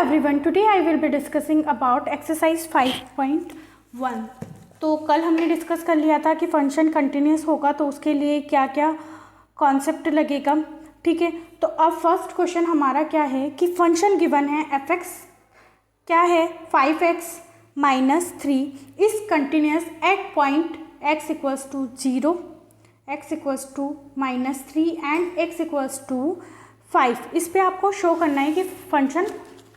everyone, today I will be discussing about exercise 5.1। तो कल हमने डिस्कस कर लिया था कि फंक्शन कंटिन्यूस होगा तो उसके लिए क्या क्या कॉन्सेप्ट लगेगा। ठीक है, तो अब फर्स्ट क्वेश्चन हमारा क्या है कि फंक्शन गिवन है एफ एक्स क्या है 5x minus 3 is continuous at point x equals to 0, x equals to minus 3 and x equals to 5। इस पे आपको शो करना है कि फंक्शन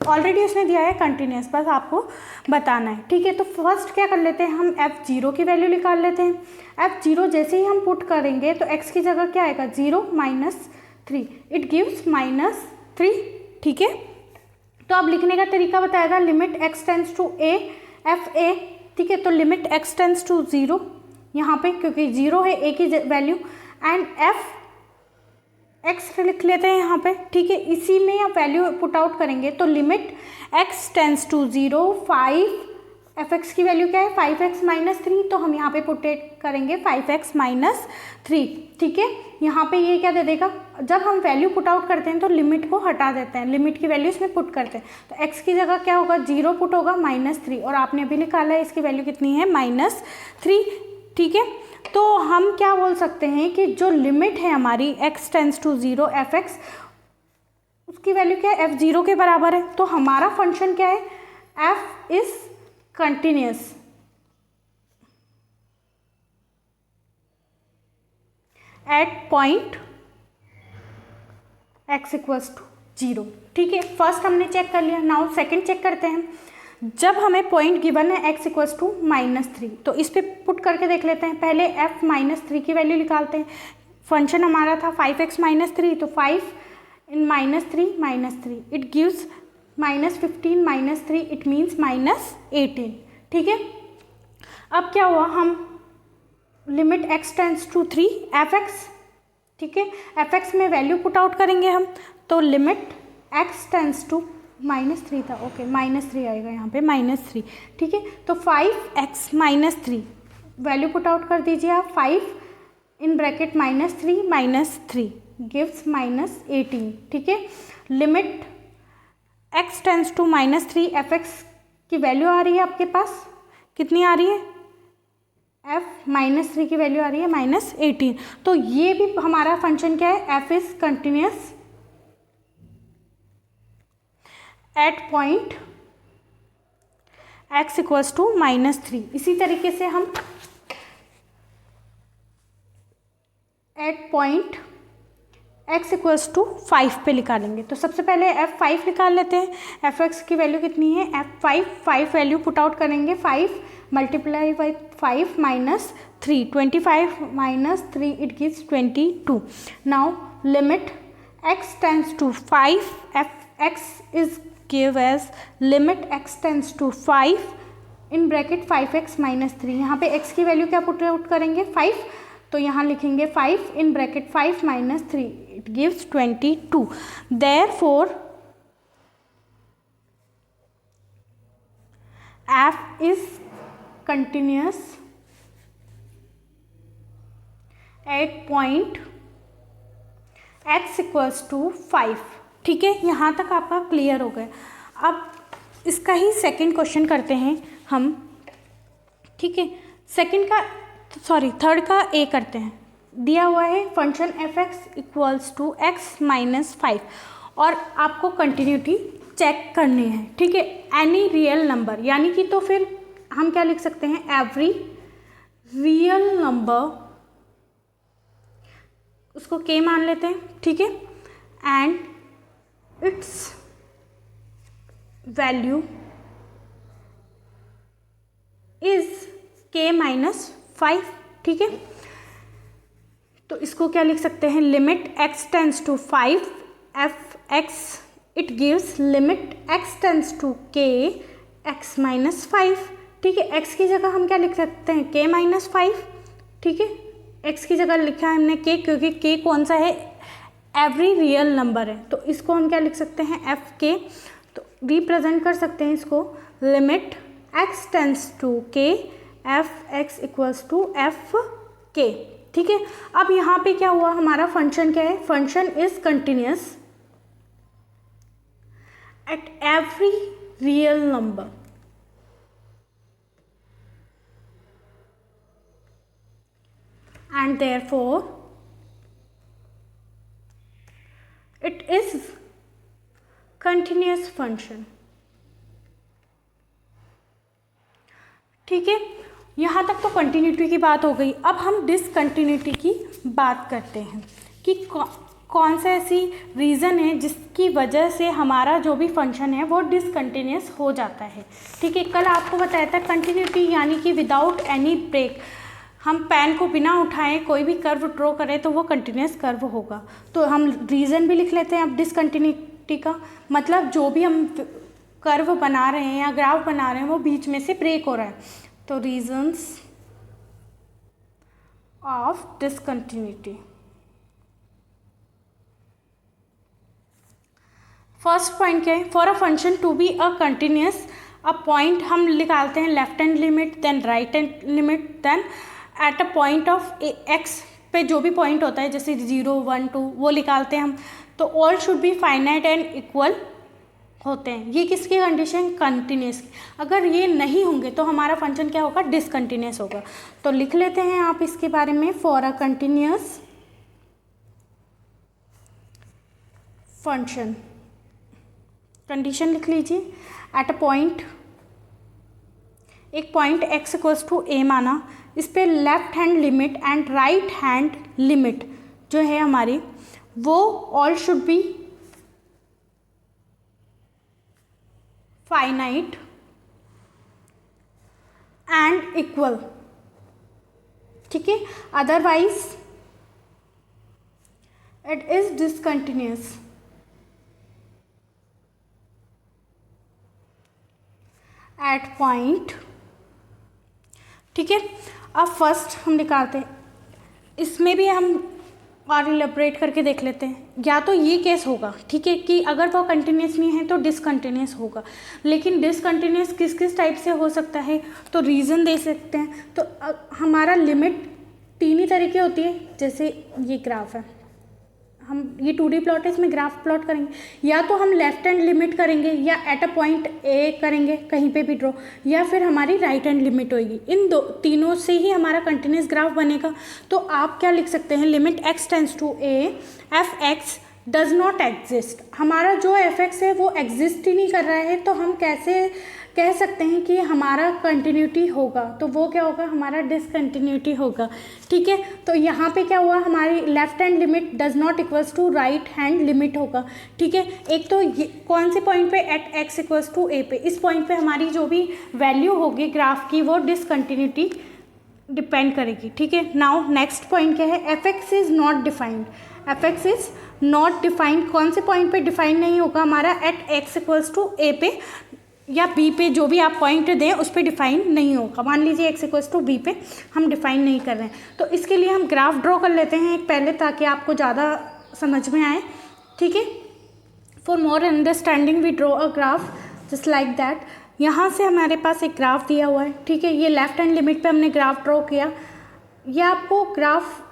ऑलरेडी उसने दिया है कंटिन्यूस, बस आपको बताना है। ठीक है, तो फर्स्ट क्या कर लेते हैं, हम f0 की वैल्यू निकाल लेते हैं। f0 जैसे ही हम पुट करेंगे तो x की जगह क्या आएगा 0 माइनस 3, इट गिव्स माइनस 3। ठीक है, तो अब लिखने का तरीका बताएगा limit x tends to a f a. ठीक है, तो लिमिट x टेंस टू 0 यहाँ पे क्योंकि 0 है a की वैल्यू एंड f x लिख लेते हैं यहाँ पे। ठीक है, इसी में आप वैल्यू पुट आउट करेंगे तो limit x tends to 0 5 f x की वैल्यू क्या है 5x माइनस 3, तो हम यहाँ पे पुट करेंगे 5x माइनस 3। ठीक है, यहाँ पे ये क्या दे देगा, जब हम वैल्यू पुट आउट करते हैं तो लिमिट को हटा देते हैं, लिमिट की वैल्यू इसमें पुट करते हैं। तो x की जगह क्या होगा 0 पुट होगा माइनस 3 और आपने अभी निकाला है इसकी वैल्यू कितनी है माइनस 3। ठीक है, तो हम क्या बोल सकते हैं कि जो लिमिट है हमारी x tends to 0 f x उसकी वैल्यू क्या है f0 के बराबर है। तो हमारा फंक्शन क्या है f is continuous at point x equals to 0। ठीक है, फर्स्ट हमने चेक कर लिया, नाउ सेकंड चेक करते हैं। जब हमें पॉइंट गिवन है x इक्वल्स टू माइनस 3, तो इस पर पुट करके देख लेते हैं। पहले f माइनस 3 की वैल्यू निकालते हैं। फंक्शन हमारा था 5x माइनस 3, तो 5 in minus 3 it gives minus 15 minus 3 it means minus 18। ठीक है, अब क्या हुआ, हम limit x tends to 3 F X. ठीक है, एफ एक्स में वैल्यू पुट आउट करेंगे हम, तो limit x tends to minus 3 था, ओके माइनस 3 आएगा यहाँ पे माइनस 3। ठीक है, तो 5x minus 3 value put out कर दीजिए आप, 5 in bracket minus 3 gives minus 18। ठीक है, limit x tends to minus 3 F x की वैल्यू आ रही है आपके पास, कितनी आ रही है f माइनस 3 की वैल्यू आ रही है माइनस 18। तो ये भी हमारा फंक्शन क्या है f is continuous at point x equals to minus 3। इसी तरीके से हम at point x equals to 5 पे निकालेंगे। तो सबसे पहले f5 निकाल लेते हैं। एफ एक्स की वैल्यू कितनी है f5 वैल्यू पुट आउट करेंगे, 5 multiply by 5 minus 3 25 minus 3 it gives 22। Now limit x tends to 5 f x is give as limit x tends to 5 in bracket 5x minus 3। यहाँ पे x की value क्या put out करेंगे 5, तो यहाँ लिखेंगे 5 in bracket 5 minus 3 it gives 22। Therefore f is continuous at point x equals to 5। ठीक है, यहाँ तक आपका क्लियर हो गया। अब इसका ही सेकंड क्वेश्चन करते हैं हम। ठीक है, थर्ड का ए करते हैं। दिया हुआ है function f x equals to x minus 5 और आपको कंटिन्यूटी चेक करनी है। ठीक है, एनी रियल नंबर यानी कि, तो फिर हम क्या लिख सकते हैं एवरी रियल नंबर, उसको के मान लेते हैं। ठीक है, and its value is k minus 5। ठीक है, तो इसको क्या लिख सकते हैं limit x tends to 5 f x it gives limit x tends to k x minus 5। ठीक है, x की जगह हम क्या लिख सकते हैं k माइनस 5। ठीक है, x की जगह लिखा है हमने k क्योंकि k कौन सा है एवरी रियल नंबर है, तो इसको हम क्या लिख सकते हैं एफ के। तो रिप्रेजेंट कर सकते हैं इसको limit x tends to k f x equals to f k. ठीक है, अब यहाँ पे क्या हुआ, हमारा फंक्शन क्या है, function is continuous eight every real number. And therefore it is continuous function. ठीक है, यहाँ तक तो कंटिन्यूटी की बात हो गई. अब हम डिसकंटिन्यूटी की बात करते हैं कि कौन सा ऐसी रीज़न है जिसकी वजह से हमारा जो भी फंक्शन है वो डिसकंटिन्यूस हो जाता है. ठीक है, कल आपको बताया था कंटिन्यूटी यानी कि विदाउट एनी ब्रेक, हम पेन को बिना उठाए कोई भी कर्व ड्रॉ करें तो वो कंटिन्यूस कर्व होगा. तो हम रीज़न भी लिख लेते हैं अब डिसकंटिन्यूटी का, मतलब जो भी हम कर्व बना रहे हैं या ग्राफ बना रहे हैं वो बीच में से ब्रेक हो रहा है. तो reasons of discontinuity. First point क्या है, for a function to be a continuous, a point हम निकालते हैं left hand limit, then right hand limit, then at a point of x पे जो भी पॉइंट होता है जैसे 0, 1, 2 वो निकालते हैं हम. तो all should be finite and equal होते हैं. ये किसकी कंडीशन, कंटिन्यूस. अगर ये नहीं होंगे तो हमारा फंक्शन क्या होगा, डिसकंटिन्यूस होगा. तो लिख लेते हैं आप इसके बारे में, for a continuous function, condition लिख लीजिए. एट अ पॉइंट, एक point x equals to a माना, इस पे left hand limit and right hand limit जो है हमारी वो all should be finite and equal. ठीक है, otherwise it is discontinuous. At point. ठीक है, अब फर्स्ट हम निकालते हैं, इसमें भी हम और इलेबरेट करके देख लेते हैं. या तो ये केस होगा, ठीक है, कि अगर वो कंटिन्यूस नहीं है तो डिसकंटिन्यूस होगा. लेकिन डिसकंटिन्यूस किस किस टाइप से हो सकता है, तो रीज़न दे सकते हैं. तो हमारा लिमिट तीन ही तरीके होती है. जैसे ये ग्राफ है, हम ये 2D प्लॉट है, इसमें ग्राफ प्लॉट करेंगे. या तो हम लेफ्ट हैंड लिमिट करेंगे या एट अ पॉइंट ए करेंगे कहीं पे भी ड्रॉ, या फिर हमारी राइट हैंड लिमिट होगी. इन तीनों से ही हमारा कंटिन्यूस ग्राफ बनेगा. तो आप क्या लिख सकते हैं, limit x tends to a f x does not exist. हमारा जो एफ एक्स है वो एग्जिस्ट ही नहीं कर रहा है, तो हम कैसे कह सकते हैं कि हमारा कंटिन्यूटी होगा. तो वो क्या होगा, हमारा डिसकंटिन्यूटी होगा. ठीक है, तो यहाँ पे क्या हुआ, हमारी left hand limit does not equals to right hand limit होगा. ठीक है, एक तो ये कौन से पॉइंट पे, at x equals to a पे, इस पॉइंट पे हमारी जो भी वैल्यू होगी ग्राफ की वो डिसकंटिन्यूटी डिपेंड करेगी. ठीक है, नाउ नेक्स्ट पॉइंट क्या है, F x is not defined. F x is not defined कौन से पॉइंट पे डिफाइंड नहीं होगा, हमारा at x equals to a पे या b पे, जो भी आप पॉइंट दें उस पर डिफाइन नहीं होगा. मान लीजिए x इक्वल्स टू b पे हम डिफाइन नहीं कर रहे हैं. तो इसके लिए हम ग्राफ ड्रॉ कर लेते हैं एक पहले, ताकि आपको ज़्यादा समझ में आए. ठीक है, for more understanding we draw a graph just like that. यहाँ से हमारे पास एक ग्राफ दिया हुआ है. ठीक है, ये लेफ्ट हैंड लिमिट पे हमने ग्राफ ड्रॉ किया. ये आपको ग्राफ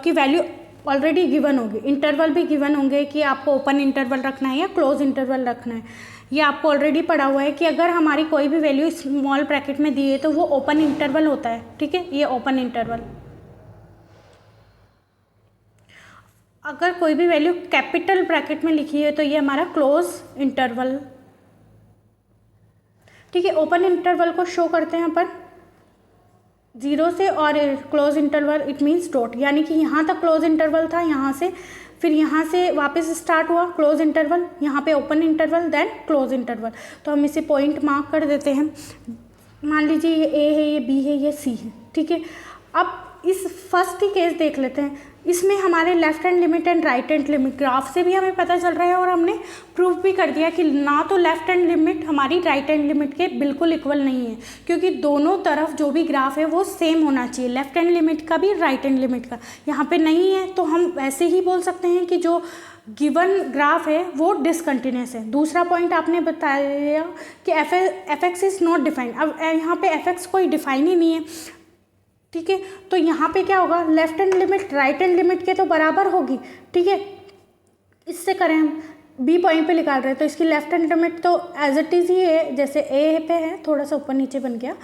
की वैल्यू ऑलरेडी गिवन होगी, इंटरवल भी गिवन होंगे कि आपको ओपन इंटरवल रखना है या क्लोज इंटरवल रखना है. ये आपको ऑलरेडी पढ़ा हुआ है कि अगर हमारी कोई भी वैल्यू स्मॉल ब्रैकेट में दी है तो वो ओपन इंटरवल होता है. ठीक है, ये ओपन इंटरवल. अगर कोई भी वैल्यू कैपिटल ब्रैकेट में लिखी है तो ये हमारा क्लोज इंटरवल. ठीक है, ओपन इंटरवल को शो करते हैं अपन 0 से, और close interval it means dot, यानी कि यहाँ तक क्लोज इंटरवल था, यहाँ से फिर यहाँ से वापस स्टार्ट हुआ क्लोज इंटरवल, यहाँ पे open interval then close interval. तो हम इसे पॉइंट मार्क कर देते हैं. मान लीजिए ये ए है, ये बी है, ये सी है. ठीक है, अब इस फर्स्ट ही केस देख लेते हैं. इसमें हमारे left hand limit and right hand limit graph से भी हमें पता चल रहा है, और हमने प्रूफ भी कर दिया कि ना तो लेफ्ट हैंड लिमिट हमारी राइट हैंड लिमिट के बिल्कुल इक्वल नहीं है, क्योंकि दोनों तरफ जो भी ग्राफ है वो सेम होना चाहिए, लेफ्ट हैंड लिमिट का भी राइट हैंड लिमिट का. यहाँ पे नहीं है तो हम वैसे ही बोल सकते हैं कि जो गिवन ग्राफ है वो डिसकंटिन्यूस है. दूसरा पॉइंट आपने बताया कि F x is not defined. अब यहाँ पे एफ एक्स कोई डिफाइन ही नहीं है. ठीक है, तो यहाँ पे क्या होगा, left hand limit right hand limit के तो बराबर होगी. ठीक है, इससे करें हम बी पॉइंट पे निकाल रहे हैं तो इसकी लेफ्ट हैंड लिमिट तो एज इट इज़ ही है, जैसे ए पे है थोड़ा सा ऊपर नीचे बन गया,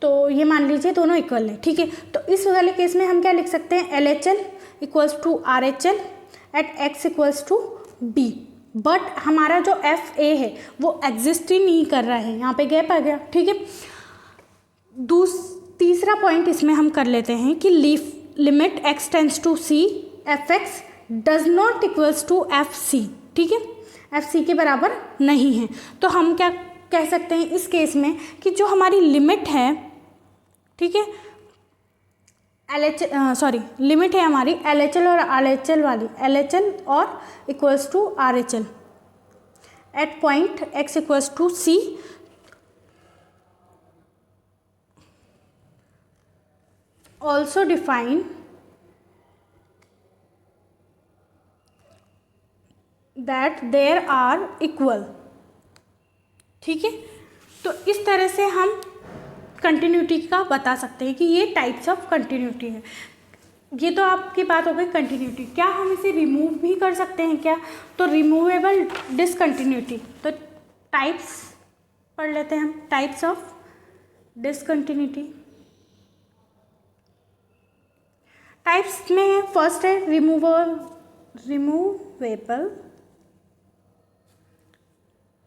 तो ये मान लीजिए दोनों इक्वल है, ठीक है। तो इस वाले केस में हम क्या लिख सकते हैं, L H L equals to R H L at x equals to b. But हमारा जो एफ ए है वो एग्जिस्ट ही नहीं कर रहा है, यहाँ पे गैप आ गया, ठीक है। तीसरा पॉइंट इसमें हम कर लेते हैं कि limit x tends to c f x does not equals to f c, ठीक है, एफ सी के बराबर नहीं है। तो हम क्या कह सकते हैं इस केस में कि जो हमारी लिमिट है, ठीक है, लिमिट है हमारी एल एच एल और आर एच एल वाली, एल एच एल और equals to R H L at point x equals to c, also define that there are equal, ठीक है। तो इस तरह से हम कंटिन्यूटी का बता सकते हैं कि ये टाइप्स ऑफ कंटिन्यूटी है। ये तो आपकी बात हो गई कंटिन्यूटी। क्या हम इसे रिमूव भी कर सकते हैं क्या, तो रिमूवेबल डिसकंटिन्यूटी, तो टाइप्स पढ़ लेते हैं हम, टाइप्स ऑफ डिसकंटिन्यूटी। टाइप्स में फर्स्ट है रिमूवेबल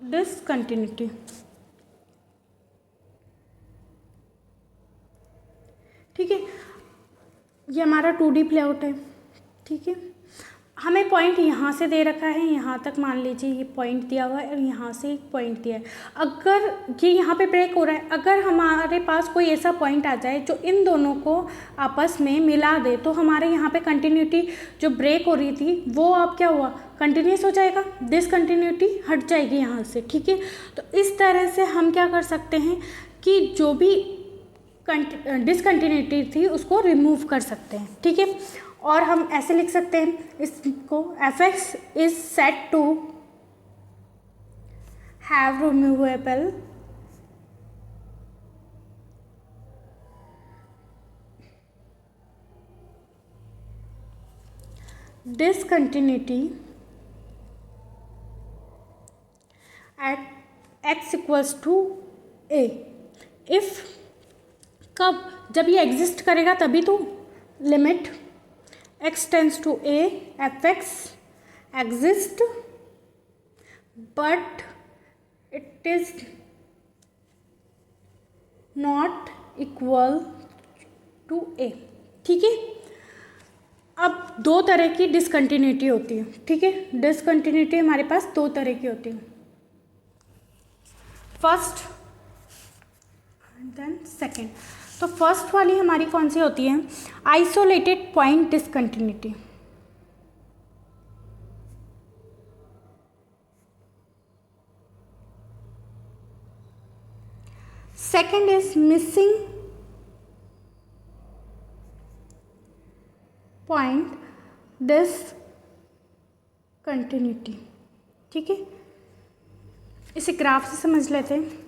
डिसकंटिन्यूटी, ठीक है। ये हमारा 2D प्लेआउट है, ठीक है। हमें पॉइंट यहाँ से दे रखा है, यहाँ तक मान लीजिए ये पॉइंट दिया हुआ है और यहाँ से एक पॉइंट दिया है। अगर ये यहाँ पे ब्रेक हो रहा है, अगर हमारे पास कोई ऐसा पॉइंट आ जाए जो इन दोनों को आपस में मिला दे, तो हमारे यहाँ पे कंटिन्यूटी जो ब्रेक हो रही थी वो अब क्या हुआ, कंटिन्यूस हो जाएगा, डिसकंटिन्यूटी हट जाएगी यहाँ से, ठीक है। तो इस तरह से हम क्या कर सकते हैं कि जो भी डिसकंटिन्यूटी थी उसको रिमूव कर सकते हैं, ठीक है। और हम ऐसे लिख सकते हैं इसको, f x is set to have removable discontinuity at x equals to a. If कब, जब ये एग्जिस्ट करेगा तभी तो limit x tends to a f x exist but it is not equal to a, ठीक है। अब दो तरह की डिसकंटिन्यूटी होती है, ठीक है। डिसकंटिन्यूटी हमारे पास दो तरह की होती है, फर्स्ट देन सेकेंड। तो फर्स्ट वाली हमारी कौन सी होती है, isolated point discontinuity. Second is missing point discontinuity, ठीक है। इसे ग्राफ से समझ लेते हैं।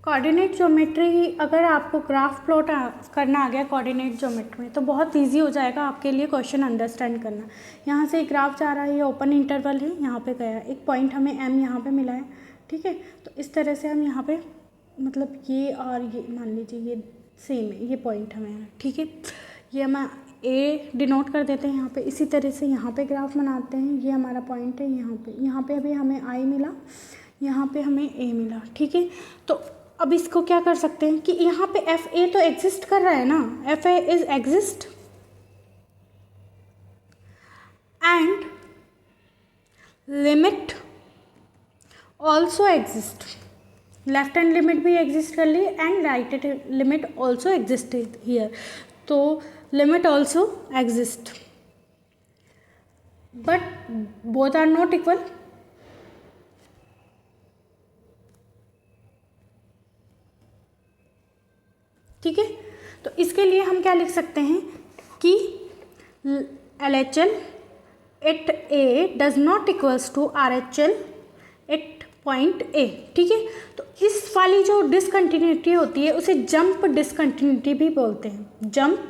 कोऑर्डिनेट ज्योमेट्री, अगर आपको ग्राफ प्लॉट करना आ गया कोऑर्डिनेट ज्योमेट्री में तो बहुत इजी हो जाएगा आपके लिए क्वेश्चन अंडरस्टैंड करना। यहाँ से एक ग्राफ जा रहा है, ये ओपन इंटरवल है, यहाँ पे गया एक पॉइंट हमें एम यहाँ पे मिला है, ठीक है। तो इस तरह से हम यहाँ पे मतलब ये और ये मान लीजिए ये सेम है, ये पॉइंट हमें है, ठीक है। ये हम ए डिनोट कर देते हैं यहाँ पे। इसी तरह से यहाँ पे ग्राफ बनाते हैं, ये हमारा पॉइंट है यहाँ पे अभी हमें आई मिला, यहाँ पे हमें ए मिला, ठीक है। तो अब इसको क्या कर सकते हैं कि यहाँ पे एफ ए तो एग्जिस्ट कर रहा है ना, F A is exist and limit also exist, left hand limit भी एग्जिस्ट कर ली and right hand limit also existed here, तो limit also exist but both are not equal, ठीक है। तो इसके लिए हम क्या लिख सकते हैं कि L H L at a does not equals to R H L at point a, ठीक है। तो इस वाली जो डिसकंटिन्यूटी होती है उसे जंप डिसकंटिन्यूटी भी बोलते हैं, जंप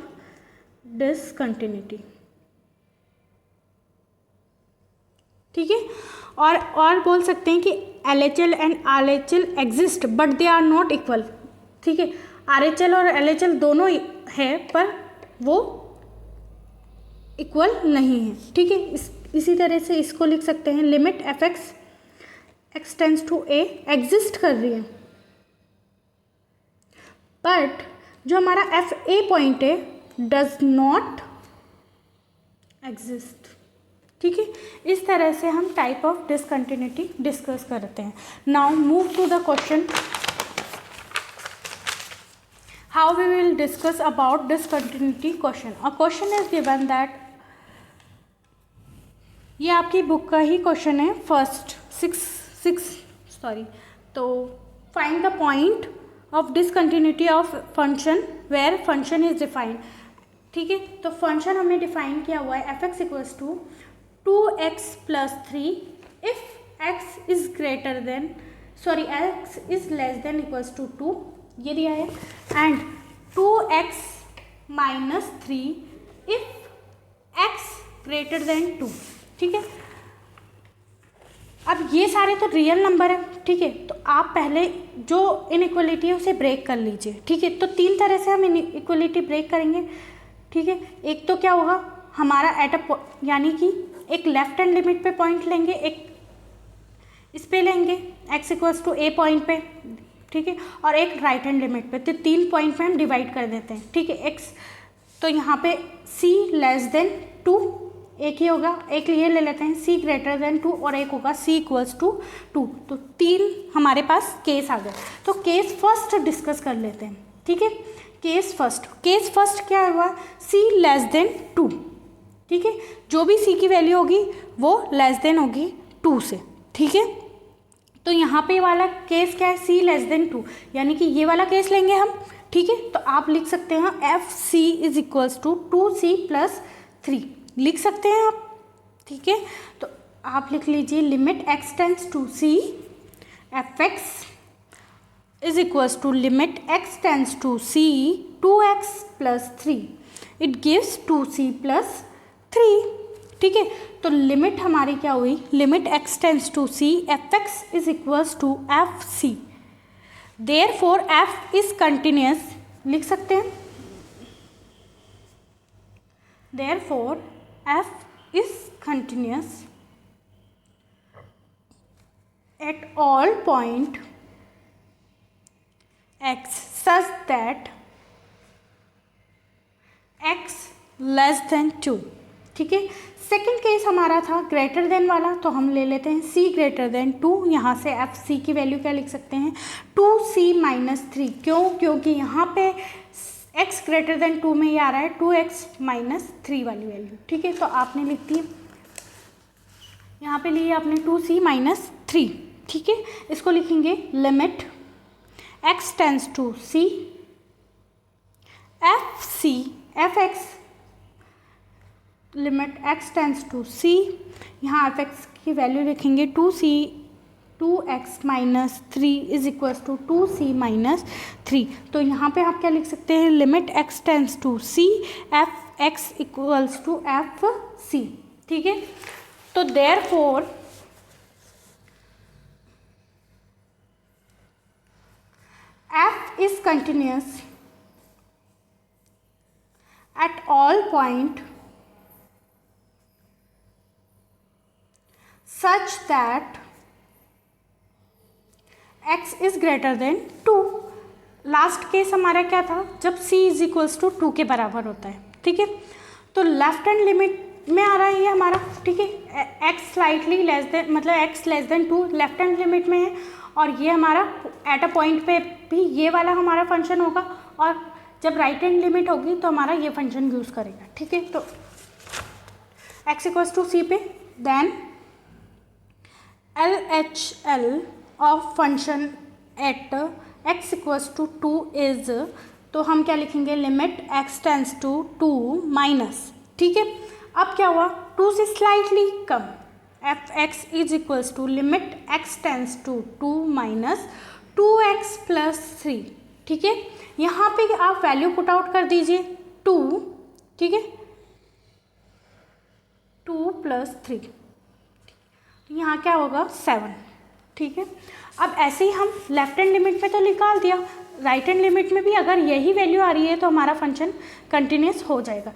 डिसकंटिन्यूटी, ठीक है। और बोल सकते हैं कि LHL and RHL exist but they are not equal. ठीक है, RHL और LHL दोनों है पर वो इक्वल नहीं है। ठीक है, इसी तरह से इसको लिख सकते हैं limit f(x) tends to a exist कर रही है, बट जो हमारा FA पॉइंट है डज नॉट एग्जिस्ट। ठीक है, इस तरह से हम टाइप ऑफ डिसकंटिन्यूटी डिस्कस करते हैं। Now move to the question, how we will discuss about discontinuity question. A question is given that, ये आपकी बुक का ही क्वेश्चन है, फर्स्ट तो find the point of discontinuity of function where function is defined. ठीक है, तो function हमने डिफाइन किया हुआ है f(x) equals to 2x + 3 if x is greater than x is less than equals to 2, ये दिया है, and 2x - 3 if x greater than 2। ठीक है, अब ये सारे तो रियल नंबर है। ठीक है, तो आप पहले जो इनइक्वलिटी है उसे ब्रेक कर लीजिए। ठीक है, तो 3 तरह से हम इनइक्वलिटी ब्रेक करेंगे। ठीक है, एक तो क्या होगा हमारा एट अ यानी कि एक लेफ्ट हैंड लिमिट पे पॉइंट लेंगे, एक इस पे लेंगे x equals to a point पे। ठीक है, और एक राइट हैंड लिमिट पे, तो 3 पॉइंट पे हम डिवाइड कर देते हैं। ठीक है, x तो यहाँ पे c लेस देन 2 एक ही होगा, एक ये ले लेते हैं c ग्रेटर देन 2 और एक होगा c इक्वल्स टू 2। तो 3 हमारे पास केस आ गए। तो केस फर्स्ट डिस्कस कर लेते हैं। ठीक है, केस फर्स्ट क्या हुआ, c लेस देन 2। ठीक है, जो भी c की वैल्यू होगी वो लेस देन होगी 2 से। ठीक है, तो यहाँ पे वाला केस क्या है, c लेस देन 2, यानी कि ये वाला केस लेंगे हम। ठीक है, तो आप लिख सकते हैं FC is equals to 2c + 3 लिख सकते हैं आप। ठीक है, तो आप लिख लीजिए limit x tends to c f(x) is equals to limit x tends to c 2x + 3 it gives 2c + 3। ठीक है, तो लिमिट हमारी क्या हुई, limit x tends to c f(x) is equals to fc, therefore f is continuous लिख सकते हैं, देयरफॉर f is continuous at all point x such that x less than 2। ठीक है, सेकेंड केस हमारा था ग्रेटर देन वाला, तो हम ले लेते हैं c ग्रेटर देन 2। यहाँ से fc की वैल्यू क्या लिख सकते हैं, 2c - 3। क्यों, क्योंकि यहाँ पे x ग्रेटर देन 2 में ये आ रहा है 2x - 3 वाली वैल्यू। ठीक है, तो आपने लिख दी, यहाँ पे लिए आपने 2c - 3। ठीक है, इसको लिखेंगे limit x tends to c f(x) limit x tends to c, यहाँ f(x) की वैल्यू लिखेंगे 2x - 3 is equals to 2c - 3। तो यहाँ पे आप क्या लिख सकते हैं, limit x tends to c f(x) equals to fc। ठीक है, तो therefore f is continuous at all point such that x is greater than 2। Last case हमारा क्या था, जब c इज इक्वल्स टू 2 के बराबर होता है। ठीक है, तो लेफ्ट हैंड लिमिट में आ रहा है ये हमारा। ठीक है, x स्लाइटली लेस देन मतलब x less than 2 left hand limit में है, और ये हमारा एट अ पॉइंट पे भी ये वाला हमारा फंक्शन होगा, और जब राइट हैंड लिमिट होगी तो हमारा ये फंक्शन यूज़ करेगा। ठीक है, तो x इक्वल्स टू c पे then LHL of function at x equals to 2 is, तो हम क्या लिखेंगे, limit x tends to 2 minus. ठीक है, अब क्या हुआ, 2 से स्लाइटली कम, f(x) is equals to limit x tends to 2 minus 2x + 3। ठीक है, यहाँ पे आप वैल्यू पुट आउट कर दीजिए 2। ठीक है, 2 + 3, यहाँ क्या होगा 7, ठीक है। अब ऐसे ही हम लेफ्ट हैंड लिमिट में तो निकाल दिया, राइट हैंड लिमिट में भी अगर यही वैल्यू आ रही है तो हमारा फंक्शन कंटिन्यूस हो जाएगा,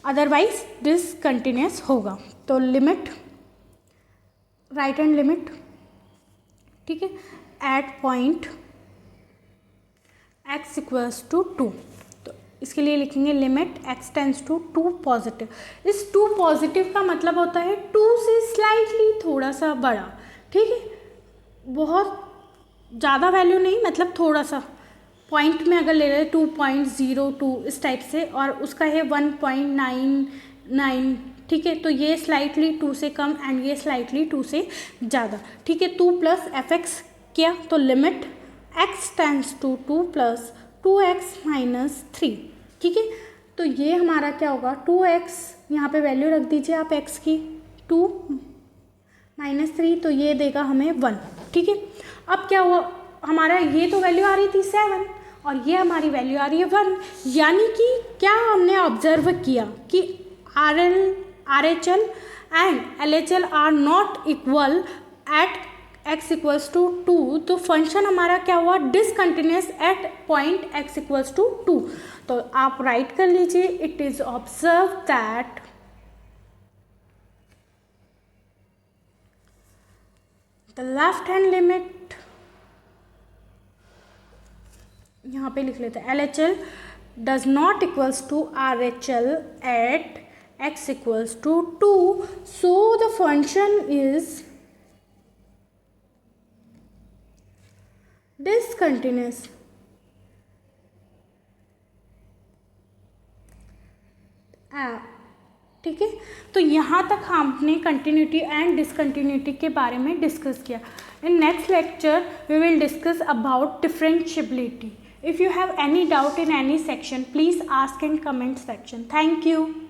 अदरवाइज डिसकंटिन्यूस होगा। तो लिमिट राइट हैंड लिमिट, ठीक है, at point x equals to 2, तो इसके लिए लिखेंगे limit x tends to 2 positive. इस 2 पॉजिटिव का मतलब होता है 2 से स्लाइटली थोड़ा सा बड़ा, ठीक है, बहुत ज़्यादा वैल्यू नहीं, मतलब थोड़ा सा पॉइंट में अगर ले रहे 2.02 इस टाइप से, और उसका है 1.99, ठीक है, तो ये स्लाइटली 2 से कम एंड ये स्लाइटली 2 से ज़्यादा, ठीक है। 2 प्लस fx किया तो limit x tends to 2 plus 2x minus 3, ठीक है। तो ये हमारा क्या होगा 2x, यहाँ पे वैल्यू रख दीजिए आप x की, 2 माइनस 3, तो ये देगा हमें 1, ठीक है। अब क्या हुआ, हमारा ये तो वैल्यू आ रही थी 7 और ये हमारी वैल्यू आ रही है 1, यानी कि क्या हमने ऑब्जर्व किया कि RHL and LHL are not equal at x equals to 2, तो फंक्शन हमारा क्या हुआ discontinuous at point x equals to 2। तो आप राइट कर लीजिए, it is observe that the left hand limit, यहाँ पे लिख लेते हैं LHL does not equals to RHL at x equals to 2, so the function is discontinuous. ठीक है, तो यहाँ तक हमने कंटिन्यूटी एंड डिसकंटिन्यूटी के बारे में डिस्कस किया। In next lecture we will discuss about differentiability. If you have any doubt in any section, please ask in comment section. Thank you.